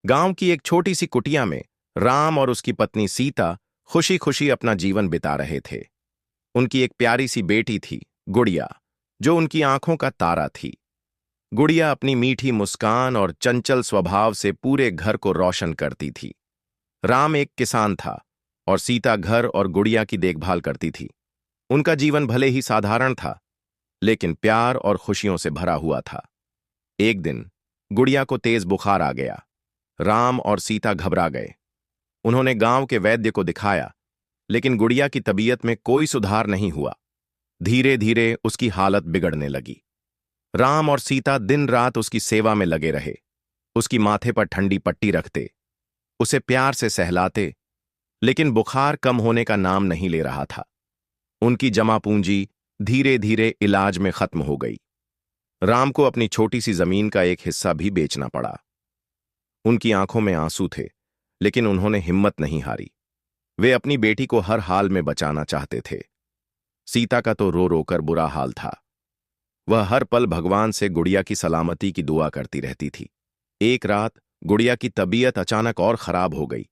गांव की एक छोटी सी कुटिया में राम और उसकी पत्नी सीता खुशी खुशी अपना जीवन बिता रहे थे। उनकी एक प्यारी सी बेटी थी, गुड़िया, जो उनकी आंखों का तारा थी। गुड़िया अपनी मीठी मुस्कान और चंचल स्वभाव से पूरे घर को रोशन करती थी। राम एक किसान था और सीता घर और गुड़िया की देखभाल करती थी। उनका जीवन भले ही साधारण था, लेकिन प्यार और खुशियों से भरा हुआ था। एक दिन गुड़िया को तेज बुखार आ गया। राम और सीता घबरा गए। उन्होंने गांव के वैद्य को दिखाया, लेकिन गुड़िया की तबीयत में कोई सुधार नहीं हुआ। धीरे धीरे उसकी हालत बिगड़ने लगी। राम और सीता दिन रात उसकी सेवा में लगे रहे। उसकी माथे पर ठंडी पट्टी रखते, उसे प्यार से सहलाते, लेकिन बुखार कम होने का नाम नहीं ले रहा था। उनकी जमा पूंजी धीरे धीरे इलाज में खत्म हो गई। राम को अपनी छोटी सी जमीन का एक हिस्सा भी बेचना पड़ा। उनकी आंखों में आंसू थे, लेकिन उन्होंने हिम्मत नहीं हारी। वे अपनी बेटी को हर हाल में बचाना चाहते थे। सीता का तो रो रोकर बुरा हाल था। वह हर पल भगवान से गुड़िया की सलामती की दुआ करती रहती थी। एक रात गुड़िया की तबीयत अचानक और खराब हो गई।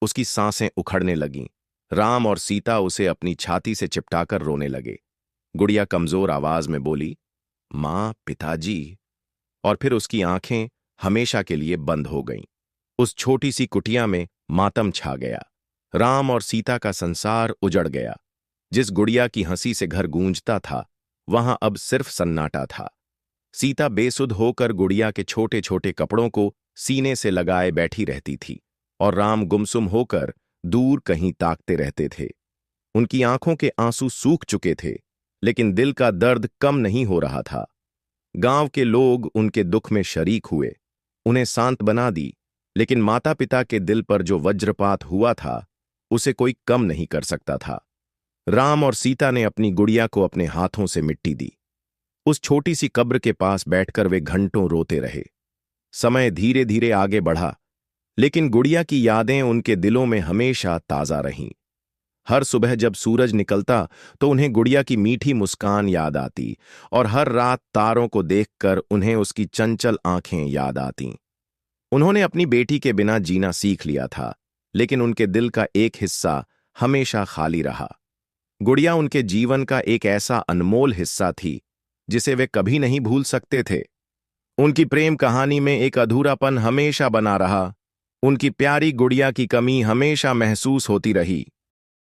उसकी सांसें उखड़ने लगीं। राम और सीता उसे अपनी छाती से चिपटाकर रोने लगे। गुड़िया कमजोर आवाज में बोली, मां, पिताजी, और फिर उसकी आंखें हमेशा के लिए बंद हो गईं। उस छोटी सी कुटिया में मातम छा गया। राम और सीता का संसार उजड़ गया। जिस गुड़िया की हंसी से घर गूंजता था, वहां अब सिर्फ सन्नाटा था। सीता बेसुध होकर गुड़िया के छोटे छोटे कपड़ों को सीने से लगाए बैठी रहती थी, और राम गुमसुम होकर दूर कहीं ताकते रहते थे। उनकी आंखों के आंसू सूख चुके थे, लेकिन दिल का दर्द कम नहीं हो रहा था। गांव के लोग उनके दुख में शरीक हुए, उन्हें शांत बना दी, लेकिन माता पिता के दिल पर जो वज्रपात हुआ था, उसे कोई कम नहीं कर सकता था। राम और सीता ने अपनी गुड़िया को अपने हाथों से मिट्टी दी। उस छोटी सी कब्र के पास बैठकर वे घंटों रोते रहे। समय धीरे धीरे आगे बढ़ा, लेकिन गुड़िया की यादें उनके दिलों में हमेशा ताजा रहीं। हर सुबह जब सूरज निकलता तो उन्हें गुड़िया की मीठी मुस्कान याद आती, और हर रात तारों को देखकर उन्हें उसकी चंचल आंखें याद आतीं। उन्होंने अपनी बेटी के बिना जीना सीख लिया था, लेकिन उनके दिल का एक हिस्सा हमेशा खाली रहा। गुड़िया उनके जीवन का एक ऐसा अनमोल हिस्सा थी जिसे वे कभी नहीं भूल सकते थे। उनकी प्रेम कहानी में एक अधूरापन हमेशा बना रहा। उनकी प्यारी गुड़िया की कमी हमेशा महसूस होती रही।